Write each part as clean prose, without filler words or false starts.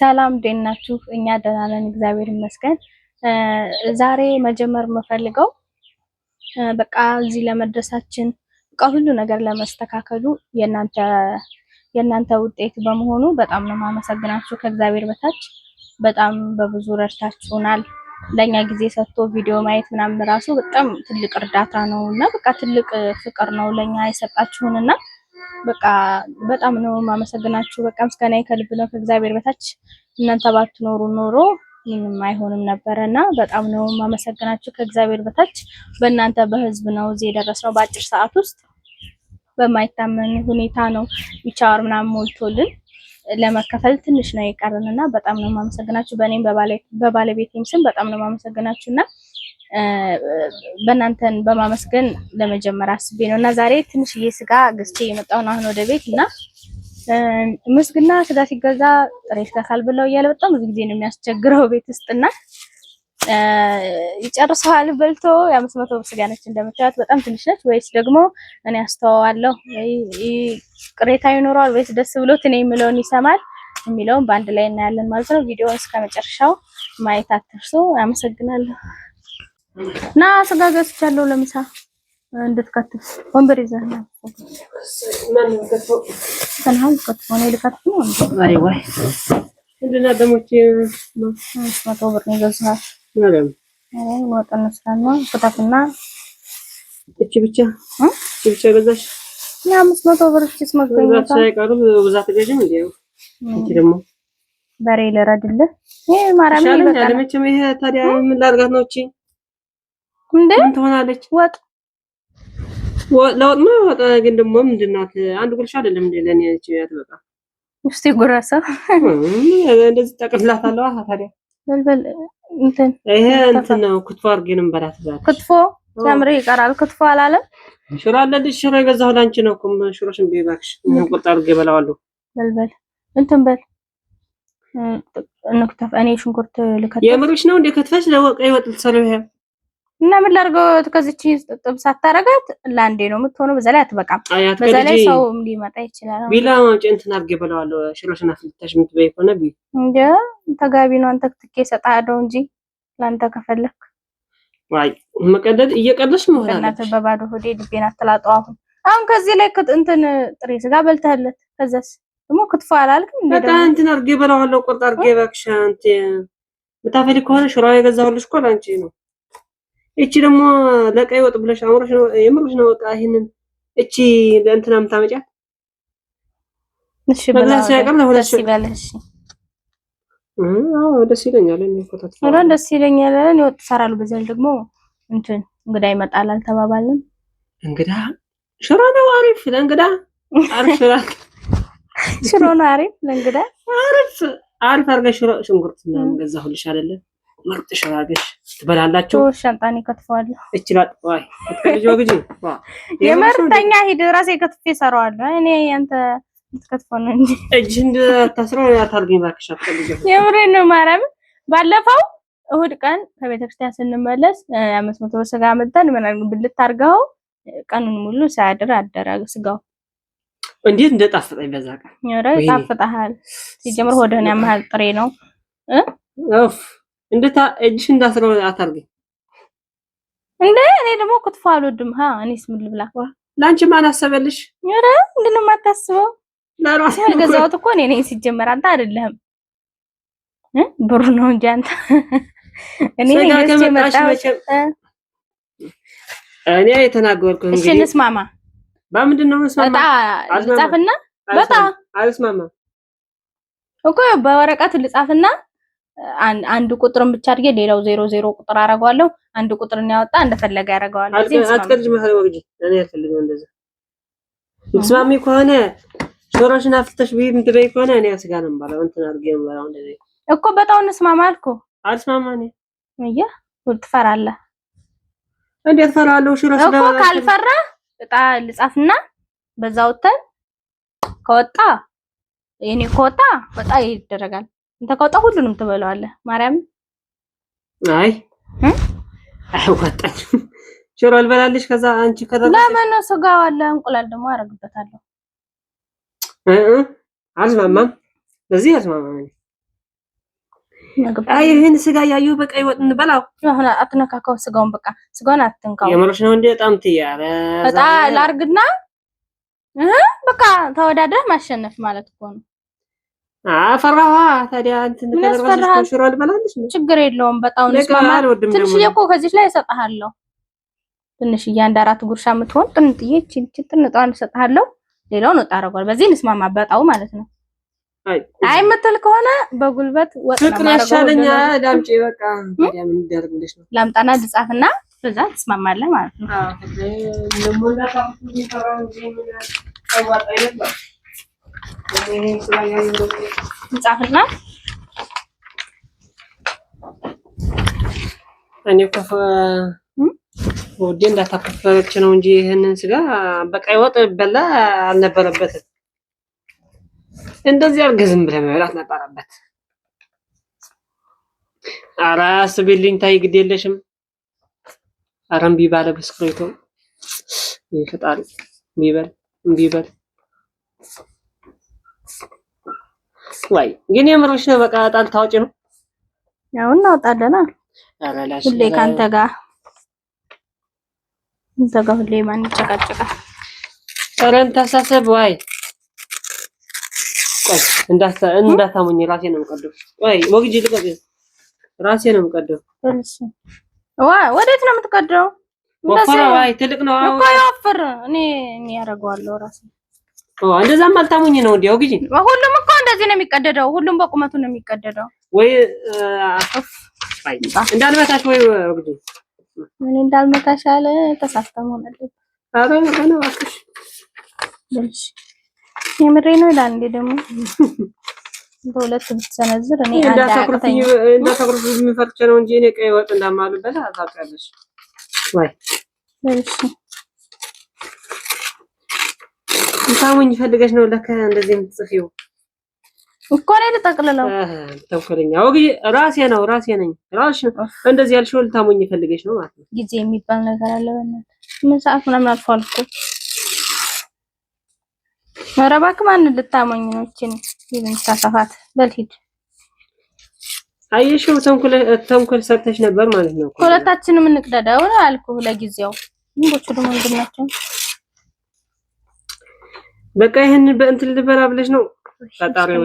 ሰላም ደህናችሁ? እኛ ደህና ነን፣ እግዚአብሔር ይመስገን። ዛሬ መጀመር የምፈልገው በቃ እዚህ ለመድረሳችን በቃ ሁሉ ነገር ለመስተካከሉ የእናንተ ውጤት በመሆኑ በጣም ነው የማመሰግናችሁ። ከእግዚአብሔር በታች በጣም በብዙ ረድታችሁናል። ለኛ ጊዜ ሰጥቶ ቪዲዮ ማየት ምናምን ራሱ በጣም ትልቅ እርዳታ ነውና በቃ ትልቅ ፍቅር ነው ለኛ የሰጣችሁንና በቃ በጣም ነው የማመሰግናችሁ። በቃ ምስጋናዬ ከልብ ነው ከእግዚአብሔር በታች። እናንተ ባትኖሩ ኖሮ ምንም አይሆንም ነበርና በጣም ነው የማመሰግናችሁ ከእግዚአብሔር በታች። በእናንተ በህዝብ ነው እዚህ የደረስነው በአጭር ሰዓት ውስጥ በማይታመን ሁኔታ ነው ቢቻር ምናምን ሞልቶልን ለመከፈል ትንሽ ነው የቀረንና በጣም ነው የማመሰግናችሁ። በእኔም በባለቤቴም ስም በጣም ነው የማመሰግናችሁና በእናንተን በማመስገን ለመጀመር አስቤ ነውና ዛሬ ትንሽዬ ስጋ ገዝቼ የመጣው ነው አሁን ወደ ቤት እና ምስግና ስጋ ሲገዛ ጥሬ ስጋ ካልበላው እያለ በጣም ብዙ ጊዜ ነው የሚያስቸግረው ቤት ውስጥና ይጨርሰዋል በልቶ የ500 ብር ስጋ ነች እንደምታዩት በጣም ትንሽ ነች። ወይስ ደግሞ እኔ አስተዋዋለሁ ቅሬታ ይኖረዋል ወይስ ደስ ብሎት እኔ የምለውን ይሰማል የሚለውን በአንድ ላይ እናያለን ማለት ነው። ቪዲዮውን እስከመጨረሻው ማየት አትርሱ። አመሰግናለሁ። ና ስጋ ገዝቻለሁ ለምሳ እንድትከትፍ ወንበር ይዘህ ነው ማን ከተው ተናል ከተው ነው ልከትፍ ነው እንዴ? አይ ወይ እንደና ደሞቼ ነው 500 ብር ነው ገዝተሃል ማለት ነው። ወጣን ስለና ከተፍና እቺ ብቻ ገዛሽ ያ 500 ብር እቺስ ማግኘት ሳይቀሩ ብዛት ገዥም እንዴ? እቺ ደግሞ በሬ ለረድልህ ይሄ ማራም ይበቃል። ያለመችም ይሄ ታዲያ ምን ላድርጋት ነው እቺ እንዴ? ምን ትሆናለች? ወጥ ለወጥ ነው። ወጥ ግን ደግሞ ምንድናት? አንድ ጉርሻ አይደለም እንዴ ለኔ እቺ ያትበቃ እስቲ ጉራሳ እንደዚህ ተቀፍላታለሁ። ታዲያ በልበል እንትን ይሄ እንትን ነው ክትፎ አድርገንም በላት ባል ክትፎ ያምር ይቀራል። ክትፎ አላለም ሽሮ አለልሽ። ሽሮ የገዛሁ ላንቺ ነው እኮ ሽሮሽን ቢባክሽ ምን ቁጣ አድርጌ በላዋለሁ። በልበል እንትን በል እንክተፍ። እኔ ሽንኩርት ልከተፍ የምርሽ ነው እንዴ? ከተፈሽ ለወቀ ይወጥ ልትሰሪው ይሄ እና ምን ላድርገው? ከዚች ጥብስ አታረጋት ለአንዴ ነው የምትሆነው። በዛ ላይ አትበቃም። በዛ ላይ ሰው ሊመጣ ይችላል። ቢላ ማውጭ እንትን አድርጌ በላዋለሁ። ሽሮሽና ፍልታሽ የምትበይ ከሆነ ቢ እንዴ ተጋቢ ነው። አንተ ትኬ ሰጣለው እንጂ ላንተ ከፈለክ ዋይ መቀደድ እየቀደሽ ነው ሆነ እናንተ በባዶ ሆዴ ልቤና አትላጣው። አሁን ከዚህ ላይ እንትን ጥሬ ስጋ በልተህለት ከዛስ ደግሞ ክትፎ አላልክም እንዴ? በቃ እንትን አድርጌ በላዋለሁ። ቆርጥ አድርጌ ባክሽ አንተ ምታፈሊ ከሆነ ሽሮ የገዛሁልሽ እኮ ላንቺ ነው። እቺ ደግሞ ለቀይ ወጥ ብለሽ አምሮሽ ነው የምርሽ ነው። በቃ ይሄንን እቺ ለእንትና ምታመጫት እሺ በላሽ ያቀም ነው ደስ ይላልሽ። አዎ ደስ ይለኛል። እኔ ፎቶት አረ ደስ ይለኛል። እኔ ወጥ ሰራሉ። በዛል ደግሞ እንትን እንግዳ ይመጣል አልተባባልንም። እንግዳ ሽሮ ነው አሪፍ ለእንግዳ አሪፍ ሽሮ ነው አሪፍ ለእንግዳ አሪፍ አርገሽ ሽሮ ሽንኩርት እና ገዛሁልሽ አይደለ? ምርጥ ሽሮ አርገሽ ትበላላችሁ። ሻንጣኔ ከተፈዋለሁ እችላል ወይ ከልጆ ግጂ የመርተኛ ሂድ ራሴ ከትፌ ሰራዋለሁ። እኔ አንተ ልትከትፈው ነው እንጂ እጅ እንደ ታስረው ያታርገኝ ባክሽ አትከልጆ የምሬን ነው። ማርያም ባለፈው እሁድ ቀን ከቤተክርስቲያን ስንመለስ 500 ብር ስጋ መጣን ምን ብልት አርገው ቀኑን ሙሉ ሳያድር አደረ ስጋው። እንዴት እንደጣፈጠኝ በዛ ቀን ኧረ ይጣፍጣል። ሲጀምር ሆደን ያመሃል ጥሬ ነው ኡፍ እንደታ እጅሽ እንዳስረው አታርገኝ እንዴ። እኔ ደግሞ ክትፎ አልወድም። እኔስ ምን ልብላ? ላንቺ ማን አሰበልሽ? ኧረ ምንድነው የማታስበው? ለራሴ ገዛሁት እኮ እኔ ነኝ ሲጀመር አንተ አይደለህም። ብሩ ነው እንጂ አንተ እኔ ነኝ የመጣሁት። እኔ የተናገርኩ እንግዲህ እሺ እንስማማ። በምንድነው እንስማማ? አልጻፍና በጣም አልስማማ እኮ በወረቀት ልጻፍና አንድ ቁጥርን ብቻ አድርጌ ሌላው 00 ቁጥር አረጋለሁ። አንድ ቁጥርን ያወጣ እንደፈለገ ያረጋዋል። አትቀርጅ ማለት ወግጂ እኔ አልፈልግም እንደዛ። ስማሚ ከሆነ ሾሮሽና ፍተሽ ቢም ትበይ ከሆነ እኔ ስጋ ነው ባለው እንትን አድርጌ ነው ባለው እንደዚህ እኮ በጣው እንስማማ አልኩ። አልስማማኝ እያ ትፈራለህ። እንዴት ፈራለሁ? ሾሮሽ እኮ ካልፈራ እጣ ልጻፍና በዛው ተን ከወጣ የኔ ከወጣ በጣ ይደረጋል። እንተ ከወጣ ሁሉንም ትበላዋለህ። ማርያም አይ አይወጣኝ ሽሮ አልበላልሽ። ከዛ አንቺ ከደረሰ ለምን ስጋው አለ እንቁላል ደግሞ አረግበታለሁ። አልስማማም። ለዚህ አልስማማም። አይ ይሄን ስጋ ያየው በቃ ይወጥ እንበላው። አሁን አትነካካው ስጋውን በቃ ስጋውን አትንካው። የምርሽ ነው እንዴ? በጣም ትያለ በጣም ላርግና በቃ ተወዳደህ ማሸነፍ ማለት እኮ ነው። አፈራዋ ታዲያ እንትን ተደረገሽ ሽሮ አልበላልሽ ችግር የለውም። በጣም እንስማማል። ትንሽ እኮ ከዚህ ላይ እሰጥሃለሁ። ትንሽ አንድ 4 ጉርሻ የምትሆን ጥንጥዬ ጥንጣን እሰጥሃለሁ። ሌላውን ወጣ አረጋል። በዚህ እንስማማ በጣው ማለት ነው። አይ መተል ከሆነ በጉልበት ወጥ ነው ማለት ነው። ፍቅር ያሻለኛ ዳምጪ በቃ ታዲያ ምን ይደረግልሽ ነው? ላምጣና ልጻፍና በዛ ትስማማለህ ማለት ነው። ለሞላ ታውቁ ይፈራው እንጂ ምን አይዋጣ ይላል። ልጻፍና እኔ ኮፈ ወዴ እንዳታከፈረች ነው እንጂ ይሄንን ስጋ በቀይ ወጥ በላ አልነበረበትም። እንደዚህ አርገዝም ብለህ መብላት ነበረበት። ኧረ አስቢልኝ ታይ ግድ የለሽም። ኧረ እምቢ ባለ ብስክሌቱ ይፈጣሪ እምቢ በል ወይ ግን የምርሽ ነው። በቃ ጣል ታውጪ ነው ያው እናውጣለና ሁሌ ካንተ ጋር ሁሌ ማን ይጨቃጨቃል? ኧረ እንታሳሰብ ወይ ቆይ እንዳታሙኝ ራሴ ነው የምቀደው። ወይ ወግጂ ልቀቅ ራሴ ነው የምቀደው። እሺ ወዴት ነው የምትቀደው? ወፈራ ወይ ትልቅ ነው እኮ ያወፍር እኔ ያደርገዋለሁ ራሴ። እንደዛም አልታሙኝ ነው እንዴ? ወግጂ ሁሉም እኮ እንደዚህ ነው የሚቀደደው። ሁሉም በቁመቱ ነው የሚቀደደው። ወይ እንዳልመታሽ ወይ ወግጂ ምን እንዳልመታሽ አለ ተሳስተም ሆነልኝ። አረ ነው እባክሽ እሺ የምሬ ነው ይላል እንዴ ደግሞ በሁለት ብትሰነዝር እኔ እንዳታቆርጥኝ የሚፈርጭ ነው እንጂ እኔ ቀይ ወጥ እንዳማሉበት አታውቃለሽ ወይ? እሺ ታሙኝ ፈልገሽ ነው ለካ እንደዚህ የምትጽፊው እኮ ነው ልጠቅልለው። ተንኮለኛ ወግ ራሴ ነኝ ራስሽ እንደዚህ ያልሽው ልታሙኝ ፈልገሽ ነው ማለት ነው። ጊዜ የሚባል ነገር አለ በእናትህ ምን ሰዓት ምናምን አልፏል እኮ። ኧረ እባክህ ማን ልታመኝ ነው? እቺን ይሄን ታሳፋት በልሂድ። አየሽው ተንኮል ሰርተሽ ነበር ማለት ነው። ሁለታችንም እንቅደዳው አልኩህ ለጊዜው። ምንቦቹ ደግሞ እንድናቸው በቃ ይሄን በእንትን ልበላ ብለሽ ነው ፈጣሪው።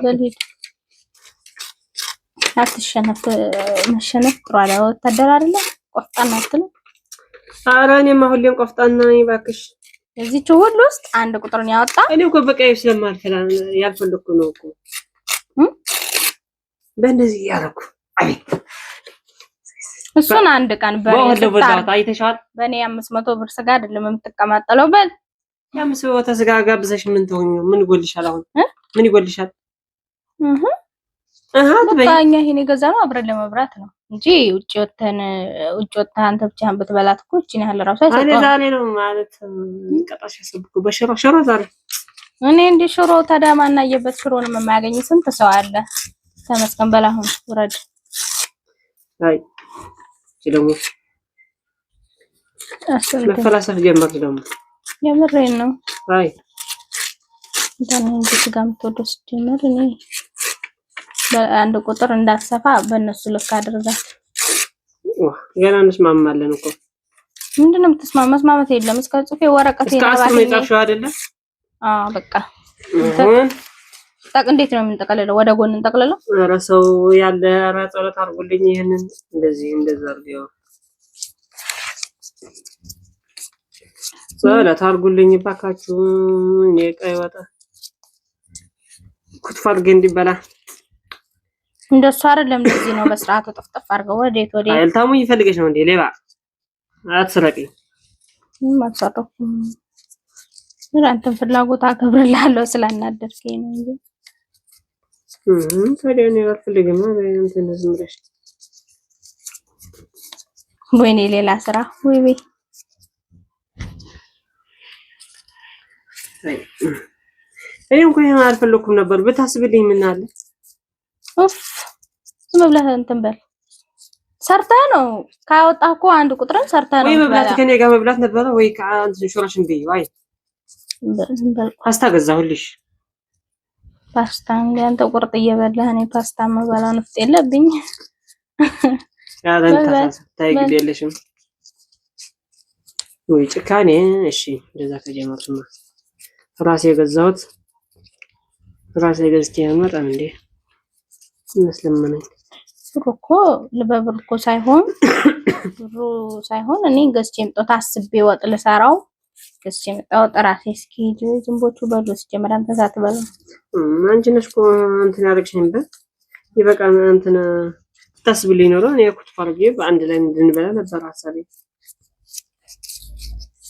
በልሂድ አትሸነፍ። መሸነፍ ጥሩ አለ ወታደር አይደለ? ቆፍጣና አትልም? ኧረ እኔማ ሁሌም ቆፍጣና ነኝ እባክሽ። እዚች ሁሉ ውስጥ አንድ ቁጥርን ያወጣ እኔ እኮ በቃ ስለማልፈላ ያልፈለኩ ነው እኮ በእንደዚህ ያረኩ። አቤት እሱን አንድ ቀን በእኔ 500 ብር ስጋ አይደለም የምትቀማጠለው። በል 500 ስጋ ጋብዘሽ ምን ትሆኚ? ምን ይጎልሻል? አሁን ምን ይጎልሻል? በቃኛ ይሄን የገዛ ነው አብረን ለመብራት ነው እንጂ ውጭ ወተን አንተ ብቻህን ብትበላት እኮ እቺን ያህል ራሱ አይሰጠው። እኔ ዛሬ ነው ማለት ቀጣሽ ያሰብኩ በሽሮ ዛሬ እኔ እንደ ሽሮ ተዳማና የበት ሽሮንም የማያገኝ ስንት ሰው አለ። ተመስገን በላሁን ወረድ። አይ ደግሞ ለፈላሰፍ ጀመርኩ ደግሞ የምሬን ነው። አይ እንደኔ ስጋም ተወደስ ጀመር እኔ በአንድ ቁጥር እንዳትሰፋ በእነሱ ልክ አድርጋት። ገና እንስማማለን እኮ ምንድነው የምትስማማ? መስማማት የለም። እስከ ጽፌ ወረቀት ይላል አይደለ? በቃ እንዴት ነው የምንጠቀልለው? ወደ ጎን እንጠቅልለው። ኧረ ሰው ያለ ኧረ ጸሎት አድርጉልኝ። ይሄንን እንደዛ አድርገው ጸሎት አድርጉልኝ ባካችሁ። እኔ ቀይ ወጣ ኩትፍ አድርጌ እንዲበላ እንደሱ አይደለም። እንደዚህ ነው በስርዓቱ ጥፍጥፍ አድርገው። ወዴት አልታሙኝ ይፈልገሽ ነው እንዴ? ሌባ አትስረቂ። ማጥፋቱ አንተን ፍላጎት አከብርልሃለሁ ስላናደርከኝ ነው እንጂ ታዲያ ነው ያልፈልግም እንትን ዝም ብለሽ ወይኔ ሌላ ስራ ወይ እኔ እንኳን ይሄን አልፈለኩም ነበር ብታስብልኝ ምን አለ። ዝም ብለህ እንትን በል ሰርተህ ነው ካወጣህ እኮ አንድ ቁጥርን ሰርተህ ነው ወይ መብላት ከኔ ጋር መብላት ነበር ወይ ከአንተ ሹራሽን በይ ወይ ፓስታ ገዛሁልሽ። ፓስታ እንደ አንተ ቁርጥ እየበላህ እኔ ፓስታ መበላው ንፍጥ የለብኝ። ያለንታ ታይግደልሽም ወይ ጭካኔ። እሺ እንደዛ ከጀመርኩማ ራሴ የገዛሁት ራሴ ገዝቼ ያመጣን እንዴ ይመስልምነኝ። በብር እኮ ሳይሆን እኔ ገዝቼ መጣሁ። አስቤ ወጥ ልሰራው ገዝቼ መጣሁ። ራሴ እስኪ ዝንቦቹ በሉ ሲጀመር አንተ ሳትበሉ አንቺ ነሽ እኮ እንትን ያደረግሽኝበት ይበቃ እንትን ታስብልኝ ኖሮ እኔ ኩት ፈርጌ በአንድ ላይ እንድንበላ ነበር ሐሳቤ።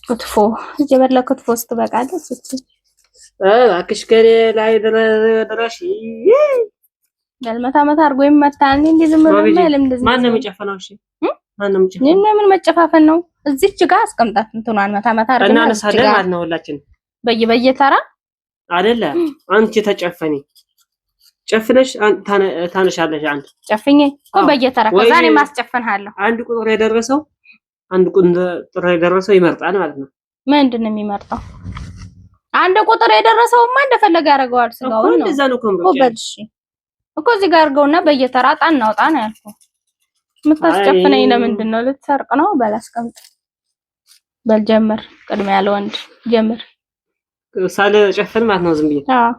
ክትፎ ሲጀመር ለክትፎ ስትበቃ ደስ ስትል እባክሽ ከኔ ላይ ድረሽ ገልመታ መታ አድርጎ ይመታል። እንዴ ዝም ብሎ ማለም እንደዚህ ማን ነው የሚጨፈነው? እሺ ማን ነው የሚጨፈነው? ምን መጨፋፈን ነው? እዚች ጋር አስቀምጣት እንትኗን መታ መታ አድርገን እናነሳለን ማለት ነው። ሁላችን በየተራ አይደለ? አንቺ ተጨፈኒ ጨፍነሽ ታነሻለሽ። አንድ ጨፍኜ እኮ በየተራ ከዛ እኔ ማስጨፈንሃለሁ። አንድ ቁጥር የደረሰው ይመርጣል ማለት ነው። ምንድን ነው የሚመርጠው? አንድ ቁጥር የደረሰውማ እንደፈለገ ያደርገዋል። ስጋውን ነው እንደዛ ነው እኮ እዚህ ጋር አድርገውና በየተራ ጣና አውጣ ነው ያልኩህ። የምታስጨፍነኝ ለምንድን ነው? ልትሰርቅ ነው? በል አስቀምጥ። በል ጀምር። ቅድሚያ ያለ ወንድ ጀምር። ሳለ ጨፈን ማለት ነው። ዝም ብዬ አዎ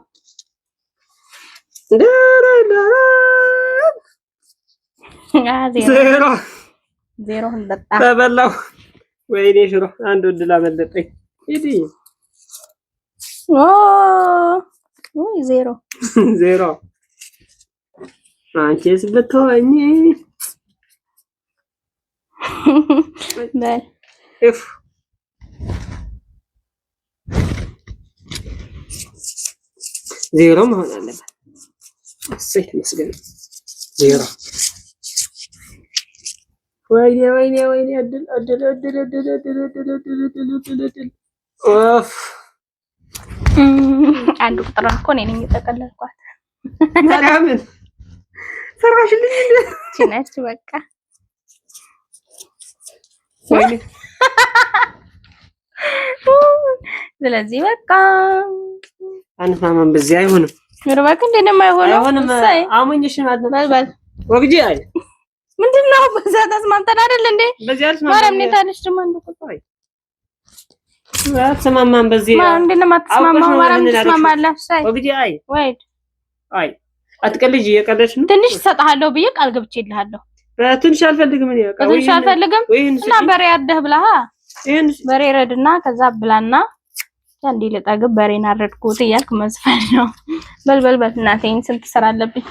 ዜሮ እንደጣ ተበላው። ወይኔ ሽሮ አንድ ወድላ መለጠኝ። እዲ ወይ ዜሮ አንቺስ ብትሆኚ በል እፍ ዜሮ መሆን አለበት። እሰይ መስገን ዜሮ። ወይኔ እድል ኦፍ አንድ ቁጥር እኮ እኔ ነኝ የጠቀለልኳት። ማርያምን ሰራሽልኝ እንዴ? ጭነች በቃ ወይኔ ስለዚህ በቃ አንስማማም። በዚህ አይሆንም። ምርባክ እንዴ ነው የማይሆነው? አሞኝሽ ማለት ነው። በል ወግጂ አይ ምንድነው? በዛ ተስማምተን አይደል እንዴ? በዚህ አልስማማም። ማርያም ነው ታለሽ ደማ እንደቆጣይ አትስማማም። በዚህ እንዴ ነው የማትስማማው? ማርያም ትስማማለህ? ሳይ ወግጂ አይ ወይድ አይ አትቀልጂ። የቀለድሽ ነው። ትንሽ እሰጥሃለሁ ብዬ ቃል ገብቼልሃለሁ። በትንሽ አልፈልግም። እኔ ትንሽ አልፈልግም እና በሬ አደህ ብለህ በሬ ረድና ከዛ ብላና አንዴ ለጣገብ በሬን አረድኩት እያልክ መዝፈን ነው። በል እናቴን ስንት ስራ አለብኝ።